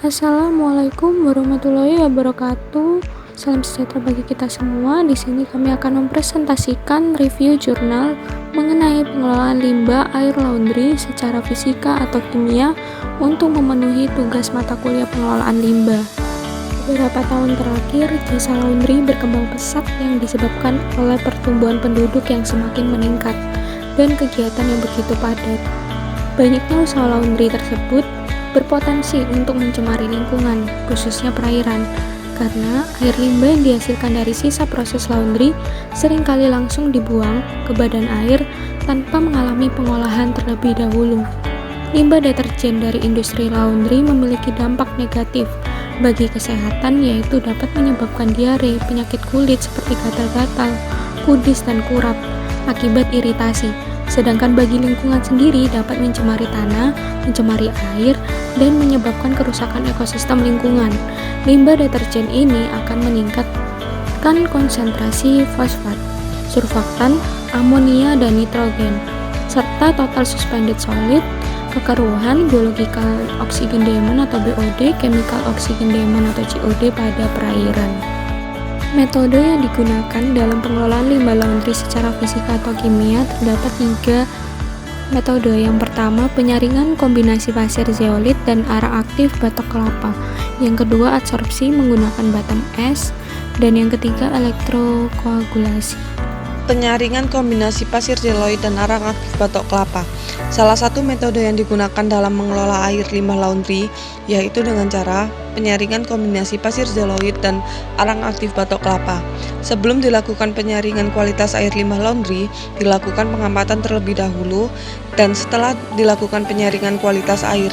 Assalamualaikum warahmatullahi wabarakatuh. Salam sejahtera bagi kita semua. Di sini kami akan mempresentasikan review jurnal mengenai pengelolaan limbah air laundry secara fisika atau kimia untuk memenuhi tugas mata kuliah pengelolaan limbah. Beberapa tahun terakhir, jasa laundry berkembang pesat yang disebabkan oleh pertumbuhan penduduk yang semakin meningkat dan kegiatan yang begitu padat. Banyaknya usaha laundry tersebut berpotensi untuk mencemari lingkungan, khususnya perairan, karena air limbah yang dihasilkan dari sisa proses laundry seringkali langsung dibuang ke badan air tanpa mengalami pengolahan terlebih dahulu. Limbah deterjen dari industri laundry memiliki dampak negatif bagi kesehatan, yaitu dapat menyebabkan diare, penyakit kulit seperti gatal-gatal, kudis, dan kurap akibat iritasi. Sedangkan bagi lingkungan sendiri dapat mencemari tanah, mencemari air, dan menyebabkan kerusakan ekosistem lingkungan. Limbah deterjen ini akan meningkatkan konsentrasi fosfat, surfaktan, amonia, dan nitrogen, serta total suspended solid, kekeruhan, biological oxygen demand atau BOD, chemical oxygen demand atau COD pada perairan. Metode yang digunakan dalam pengelolaan limbah laundry secara fisika atau kimia terdapat 3 metode. Yang pertama, penyaringan kombinasi pasir zeolit dan arang aktif batok kelapa. Yang kedua, adsorpsi menggunakan bottom ash. Dan yang ketiga, elektrokoagulasi. Penyaringan kombinasi pasir zeolit dan arang aktif batok kelapa. Salah satu metode yang digunakan dalam mengelola air limbah laundry yaitu dengan cara penyaringan kombinasi pasir zeolit dan arang aktif batok kelapa. Sebelum dilakukan penyaringan kualitas air limbah laundry, dilakukan pengamatan terlebih dahulu, dan setelah dilakukan penyaringan kualitas air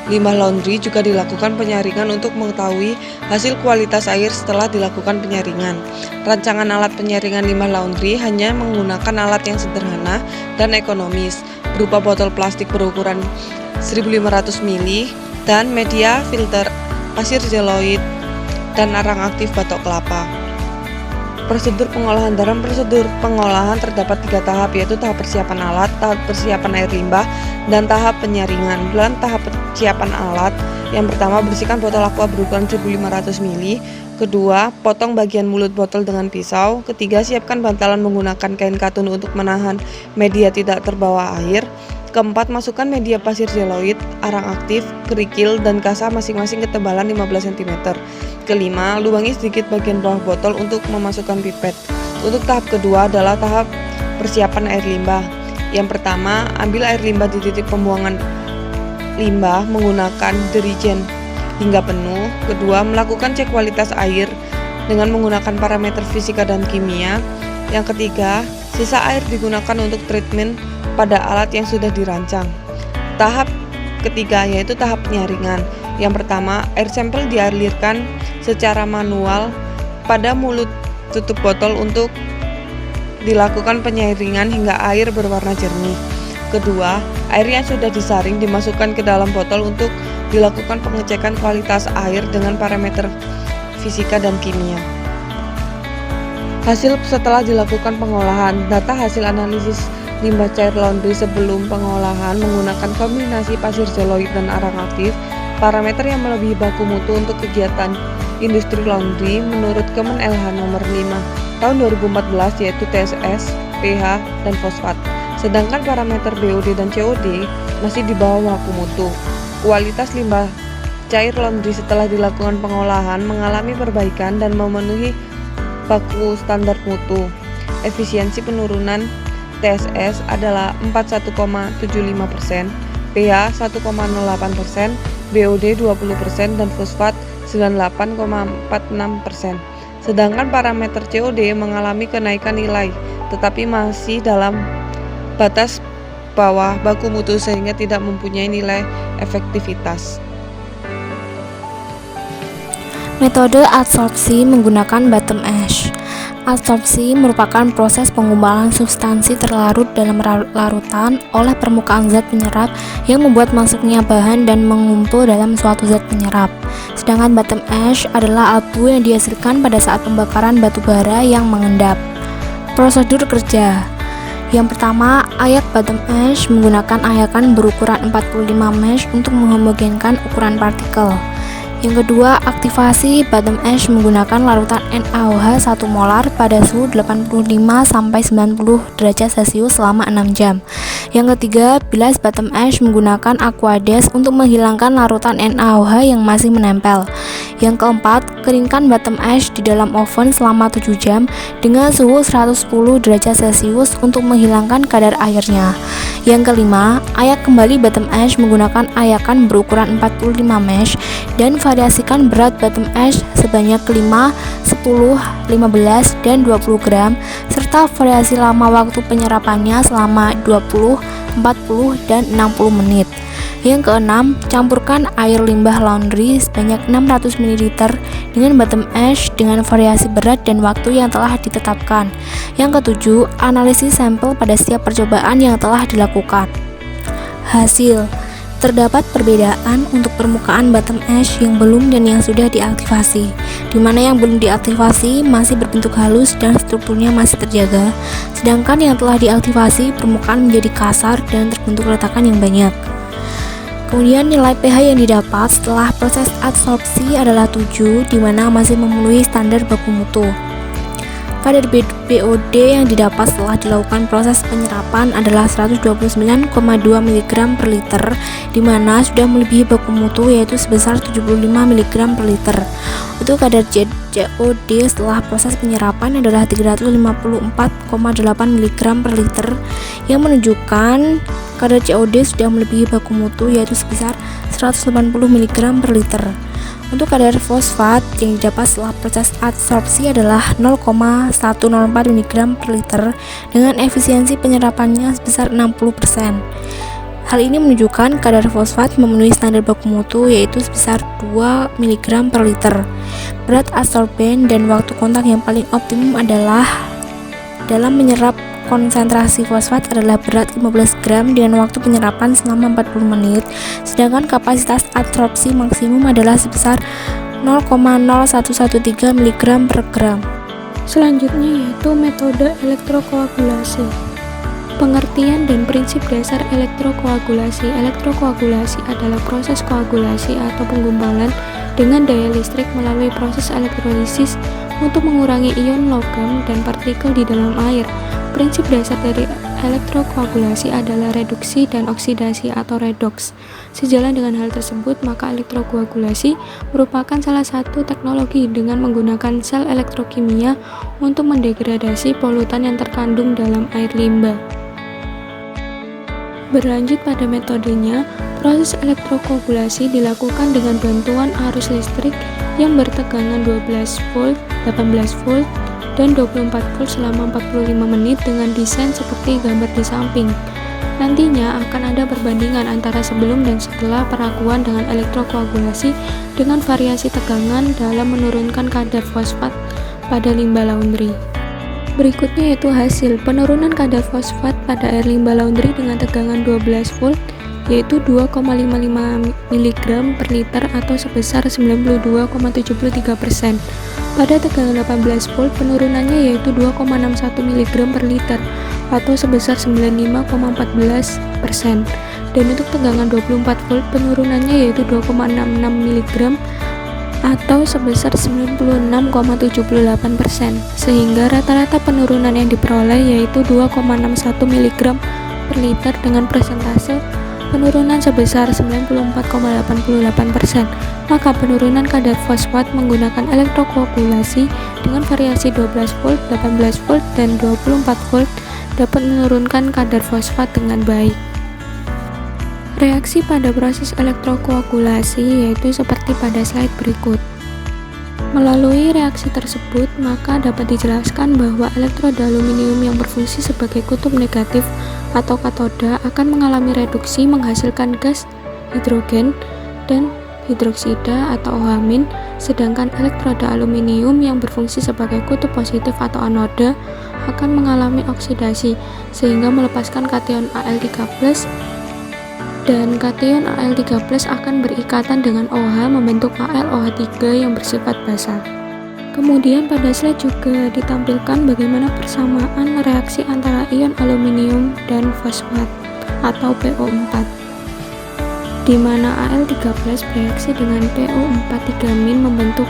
limbah laundry juga dilakukan penyaringan untuk mengetahui hasil kualitas air setelah dilakukan penyaringan. Rancangan alat penyaringan limbah laundry hanya menggunakan alat yang sederhana dan ekonomis, berupa botol plastik berukuran 1500 ml dan media filter pasir zeolit dan arang aktif batok kelapa. Prosedur pengolahan. Dalam prosedur pengolahan terdapat 3 tahap, yaitu tahap persiapan alat, tahap persiapan air limbah, dan tahap penyaringan. Dalam tahap persiapan alat, yang pertama, bersihkan botol aqua berukuran 1500 ml. Kedua, potong bagian mulut botol dengan pisau. Ketiga, siapkan bantalan menggunakan kain katun untuk menahan media tidak terbawa air. Keempat, masukkan media pasir zeolit, arang aktif, kerikil, dan kasa masing-masing ketebalan 15 cm. Kelima, lubangi sedikit bagian bawah botol untuk memasukkan pipet. Untuk tahap kedua adalah tahap persiapan air limbah. Yang pertama, ambil air limbah di titik pembuangan limbah menggunakan dirijen hingga penuh. Kedua, melakukan cek kualitas air dengan menggunakan parameter fisika dan kimia. Yang ketiga, sisa air digunakan untuk treatment pada alat yang sudah dirancang. Tahap ketiga yaitu tahap penyaringan. Yang pertama, air sampel dialirkan secara manual pada mulut tutup botol untuk dilakukan penyaringan hingga air berwarna jernih. Kedua, air yang sudah disaring dimasukkan ke dalam botol untuk dilakukan pengecekan kualitas air dengan parameter fisika dan kimia. Hasil setelah dilakukan pengolahan. Data hasil analisis limbah cair laundry sebelum pengolahan menggunakan kombinasi pasir zeolit dan arang aktif. Parameter yang melebihi baku mutu untuk kegiatan industri laundry menurut Kemen LH nomor 5 tahun 2014 yaitu TSS, pH, dan fosfat. Sedangkan parameter BOD dan COD masih di bawah baku mutu. Kualitas limbah cair laundry setelah dilakukan pengolahan mengalami perbaikan dan memenuhi baku standar mutu. Efisiensi penurunan TSS adalah 41,75%, pH 1,08%, BOD 20%, dan fosfat 98,46%. Sedangkan parameter COD mengalami kenaikan nilai, tetapi masih dalam batas bawah baku mutu sehingga tidak mempunyai nilai efektivitas. Metode adsorpsi menggunakan bottom ash. Adsorpsi merupakan proses penggumpalan substansi terlarut dalam larutan oleh permukaan zat penyerap yang membuat masuknya bahan dan mengumpul dalam suatu zat penyerap. Sedangkan bottom ash adalah abu yang dihasilkan pada saat pembakaran batu bara yang mengendap. Prosedur kerja. Yang pertama, ayak bottom ash menggunakan ayakan berukuran 45 mesh untuk menghomogenkan ukuran partikel. Yang kedua, aktivasi bottom ash menggunakan larutan NaOH 1 molar pada suhu 85-90 derajat Celcius selama 6 jam. Yang ketiga, bilas bottom ash menggunakan Aquades untuk menghilangkan larutan NaOH yang masih menempel. Yang keempat, keringkan bottom ash di dalam oven selama 7 jam dengan suhu 110 derajat Celcius untuk menghilangkan kadar airnya. Yang kelima, ayak kembali bottom ash menggunakan ayakan berukuran 45 mesh dan variasikan berat bottom ash sebanyak 5, 10, 15, dan 20 gram serta variasi lama waktu penyerapannya selama 20, 40, dan 60 menit. Yang keenam, campurkan air limbah laundry sebanyak 600 ml dengan bottom ash dengan variasi berat dan waktu yang telah ditetapkan. Yang ketujuh, analisis sampel pada setiap percobaan yang telah dilakukan. Hasil: terdapat perbedaan untuk permukaan bottom ash yang belum dan yang sudah diaktifasi, di mana yang belum diaktifasi masih berbentuk halus dan strukturnya masih terjaga, sedangkan yang telah diaktifasi permukaan menjadi kasar dan terbentuk retakan yang banyak. Kemudian nilai pH yang didapat setelah proses adsorpsi adalah 7, di mana masih memenuhi standar baku mutu. Kadar BOD yang didapat setelah dilakukan proses penyerapan adalah 129,2 mg per liter, di mana sudah melebihi baku mutu yaitu sebesar 75 mg per liter. Untuk kadar COD setelah proses penyerapan adalah 354,8 mg per liter, yang menunjukkan kadar COD sudah melebihi baku mutu yaitu sebesar 180 mg per liter. Untuk kadar fosfat yang didapat setelah proses adsorpsi adalah 0,104 mg per liter dengan efisiensi penyerapannya sebesar 60%. Hal ini menunjukkan kadar fosfat memenuhi standar baku mutu yaitu sebesar 2 mg per liter. Berat adsorben dan waktu kontak yang paling optimum adalah dalam menyerap konsentrasi fosfat adalah berat 15 gram dengan waktu penyerapan selama 40 menit, sedangkan kapasitas adsorpsi maksimum adalah sebesar 0,0113 mg per gram. Selanjutnya yaitu metode elektrokoagulasi. Pengertian dan prinsip dasar elektrokoagulasi. Elektrokoagulasi adalah proses koagulasi atau penggumpalan dengan daya listrik melalui proses elektrolisis untuk mengurangi ion logam dan partikel di dalam air. Prinsip dasar dari elektrokoagulasi adalah reduksi dan oksidasi atau redoks. Sejalan dengan hal tersebut, maka elektrokoagulasi merupakan salah satu teknologi dengan menggunakan sel elektrokimia untuk mendegradasi polutan yang terkandung dalam air limbah. Berlanjut pada metodenya, proses elektrokoagulasi dilakukan dengan bantuan arus listrik yang bertegangan 12 volt, 18 volt, dan 24 volt selama 45 menit dengan desain seperti gambar di samping. Nantinya akan ada perbandingan antara sebelum dan setelah perakuan dengan elektrokoagulasi dengan variasi tegangan dalam menurunkan kadar fosfat pada limbah laundry. Berikutnya yaitu hasil penurunan kadar fosfat pada air limbah laundry dengan tegangan 12 volt yaitu 2,55 mg per liter atau sebesar 92,73%. Pada tegangan 18 volt penurunannya yaitu 2,61 mg per liter atau sebesar 95,14%. Dan untuk tegangan 24 volt penurunannya yaitu 2,66 mg atau sebesar 96,78%, sehingga rata-rata penurunan yang diperoleh yaitu 2,61 mg per liter dengan persentase penurunan sebesar 94,88%. Maka penurunan kadar fosfat menggunakan elektrokoagulasi dengan variasi 12 volt, 18 volt, dan 24 volt dapat menurunkan kadar fosfat dengan baik. Reaksi pada proses elektrokoagulasi yaitu seperti pada slide berikut. Melalui reaksi tersebut, maka dapat dijelaskan bahwa elektroda aluminium yang berfungsi sebagai kutub negatif atau katoda akan mengalami reduksi menghasilkan gas hidrogen dan hidroksida atau OH-, sedangkan elektroda aluminium yang berfungsi sebagai kutub positif atau anoda akan mengalami oksidasi sehingga melepaskan kation Al3+, dan kation Al3+ akan berikatan dengan OH membentuk AlOH3 yang bersifat basa. Kemudian pada slide juga ditampilkan bagaimana persamaan reaksi antara ion aluminium dan fosfat atau PO4. di mana Al13 bereaksi dengan PO43- membentuk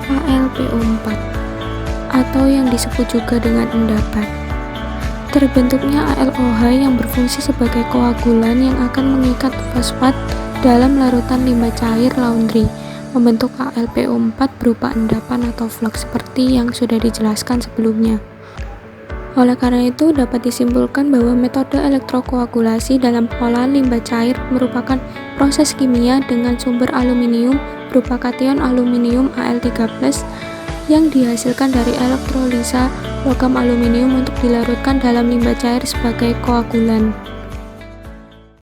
AlPO4 atau yang disebut juga dengan endapan. Terbentuknya AlOH yang berfungsi sebagai koagulan yang akan mengikat fosfat dalam larutan limbah cair laundry, membentuk AlPO4 berupa endapan atau flux seperti yang sudah dijelaskan sebelumnya. Oleh karena itu, dapat disimpulkan bahwa metode elektrokoagulasi dalam pengolahan limbah cair merupakan proses kimia dengan sumber aluminium berupa kation aluminium Al13 yang dihasilkan dari elektrolisa logam aluminium untuk dilarutkan dalam limbah cair sebagai koagulan.